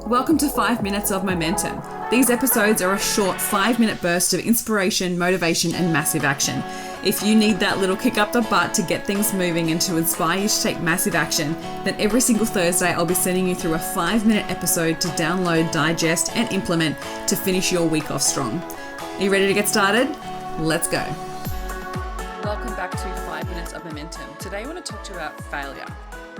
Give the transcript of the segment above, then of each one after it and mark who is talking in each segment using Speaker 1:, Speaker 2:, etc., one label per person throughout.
Speaker 1: Welcome to 5 Minutes of Momentum. These episodes are a short 5-minute burst of inspiration, motivation, and massive action. If you need that little kick up the butt to get things moving and to inspire you to take massive action, then every single Thursday I'll be sending you through a 5-minute episode to download, digest, and implement to finish your week off strong. Are you ready to get started? Let's go. Welcome back to 5 Minutes of Momentum. Today I want to talk to you about failure.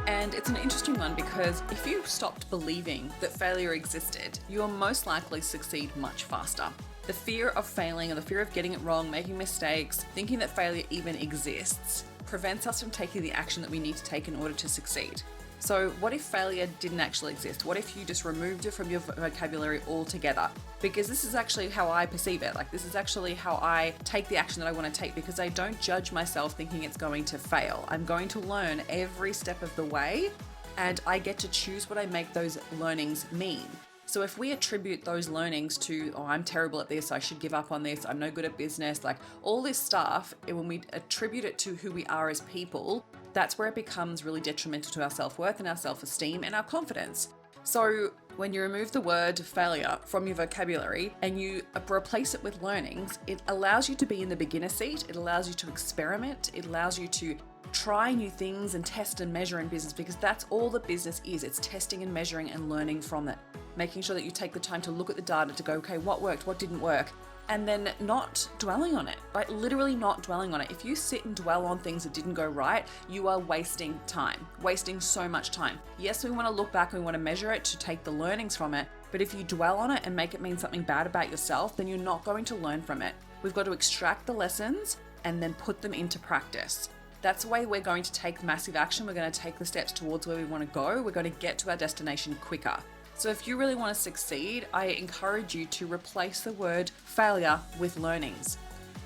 Speaker 1: And it's an interesting one because if you stopped believing that failure existed, you will most likely succeed much faster. The fear of failing or the fear of getting it wrong, making mistakes, thinking that failure even exists, prevents us from taking the action that we need to take in order to succeed. So what if failure didn't actually exist? What if you just removed it from your vocabulary altogether? Because this is actually how I perceive it. This is actually how I take the action that I want to take, because I don't judge myself thinking it's going to fail. I'm going to learn every step of the way, and I get to choose what I make those learnings mean. So if we attribute those learnings to, I'm terrible at this, I should give up on this, I'm no good at business, all this stuff, and when we attribute it to who we are as people, that's where it becomes really detrimental to our self-worth and our self-esteem and our confidence. So when you remove the word failure from your vocabulary and you replace it with learnings, it allows you to be in the beginner seat, it allows you to experiment, it allows you to try new things and test and measure in business, because that's all that business is. It's testing and measuring and learning from it. Making sure that you take the time to look at the data to go, okay, what worked, what didn't work, and then not dwelling on it, right? Literally not dwelling on it. If you sit and dwell on things that didn't go right, you are wasting time, wasting so much time. Yes, we want to look back and we want to measure it to take the learnings from it, but if you dwell on it and make it mean something bad about yourself, then you're not going to learn from it. We've got to extract the lessons and then put them into practice. That's the way we're going to take massive action. We're going to take the steps towards where we want to go. We're going to get to our destination quicker. So if you really want to succeed, I encourage you to replace the word failure with learnings.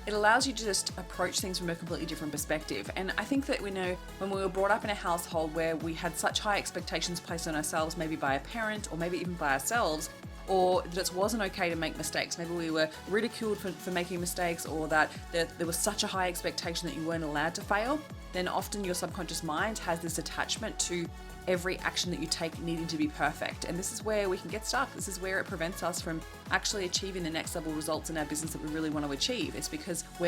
Speaker 1: It allows you to just approach things from a completely different perspective. And I think that we know when we were brought up in a household where we had such high expectations placed on ourselves, maybe by a parent or maybe even by ourselves, or that it wasn't okay to make mistakes. Maybe we were ridiculed for making mistakes, or that there was such a high expectation that you weren't allowed to fail. Then often your subconscious mind has this attachment to every action that you take needing to be perfect. And this is where we can get stuck. This is where it prevents us from actually achieving the next level results in our business that we really want to achieve. It's because we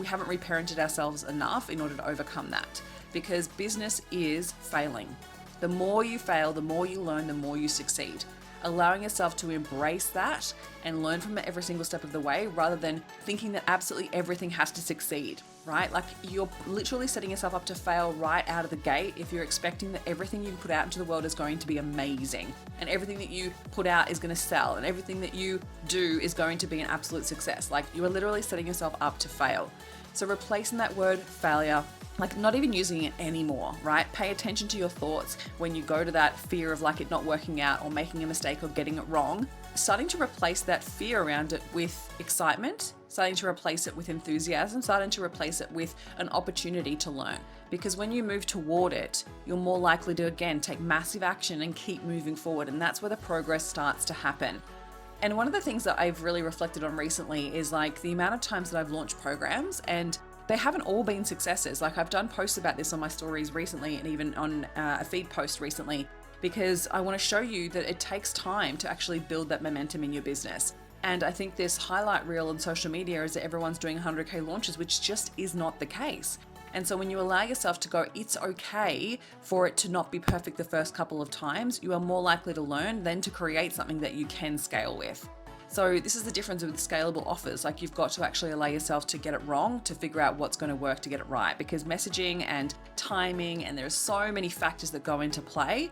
Speaker 1: haven't reparented ourselves enough in order to overcome that. Because business is failing. The more you fail, the more you learn, the more you succeed. Allowing yourself to embrace that and learn from it every single step of the way, rather than thinking that absolutely everything has to succeed, right? You're literally setting yourself up to fail right out of the gate if you're expecting that everything you put out into the world is going to be amazing, and everything that you put out is going to sell, and everything that you do is going to be an absolute success. You are literally setting yourself up to fail. So replacing that word failure, not even using it anymore, right? Pay attention to your thoughts when you go to that fear of it not working out or making a mistake or getting it wrong. Starting to replace that fear around it with excitement, starting to replace it with enthusiasm, starting to replace it with an opportunity to learn. Because when you move toward it, you're more likely to, again, take massive action and keep moving forward. And that's where the progress starts to happen. And one of the things that I've really reflected on recently is the amount of times that I've launched programs, and they haven't all been successes. I've done posts about this on my stories recently, and even on a feed post recently, because I want to show you that it takes time to actually build that momentum in your business. And I think this highlight reel on social media is that everyone's doing 100K launches, which just is not the case. And so when you allow yourself to go, it's okay for it to not be perfect the first couple of times, you are more likely to learn than to create something that you can scale with. So this is the difference with scalable offers. You've got to actually allow yourself to get it wrong to figure out what's going to work to get it right, because messaging and timing, and there's so many factors that go into play.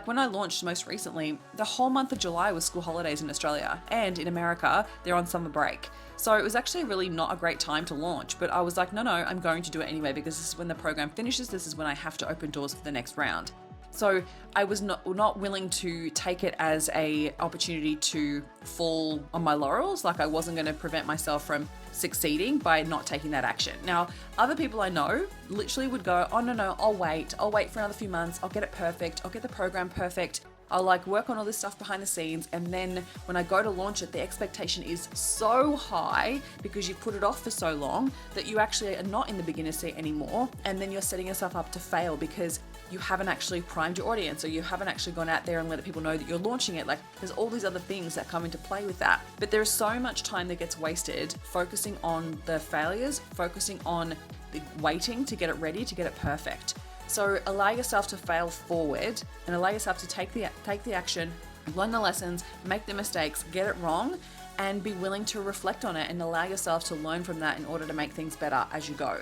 Speaker 1: When I launched most recently, the whole month of July was school holidays in Australia, and in America, they're on summer break. So it was actually really not a great time to launch, but I was no, I'm going to do it anyway, because this is when the program finishes. This is when I have to open doors for the next round. So I was not willing to take it as a opportunity to fall on my laurels. I wasn't going to prevent myself from succeeding by not taking that action. Now, other people I know literally would go, oh no, I'll wait for another few months. I'll get it perfect. I'll get the program perfect. I'll work on all this stuff behind the scenes, and then when I go to launch it, the expectation is so high because you've put it off for so long that you actually are not in the beginner seat anymore, and then you're setting yourself up to fail because you haven't actually primed your audience, or you haven't actually gone out there and let people know that you're launching it. Like, there's all these other things that come into play with that. But there's so much time that gets wasted focusing on the failures, focusing on the waiting to get it ready, to get it perfect. So allow yourself to fail forward and allow yourself to take the action, learn the lessons, make the mistakes, get it wrong, and be willing to reflect on it and allow yourself to learn from that in order to make things better as you go.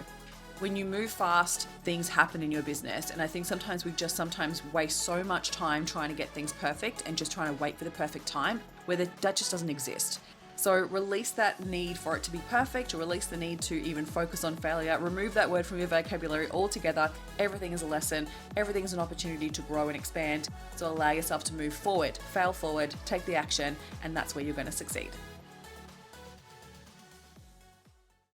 Speaker 1: When you move fast, things happen in your business. And I think sometimes we just waste so much time trying to get things perfect and just trying to wait for the perfect time, where that just doesn't exist. So release that need for it to be perfect, or release the need to even focus on failure. Remove that word from your vocabulary altogether. Everything is a lesson. Everything is an opportunity to grow and expand. So allow yourself to move forward, fail forward, take the action, and that's where you're going to succeed.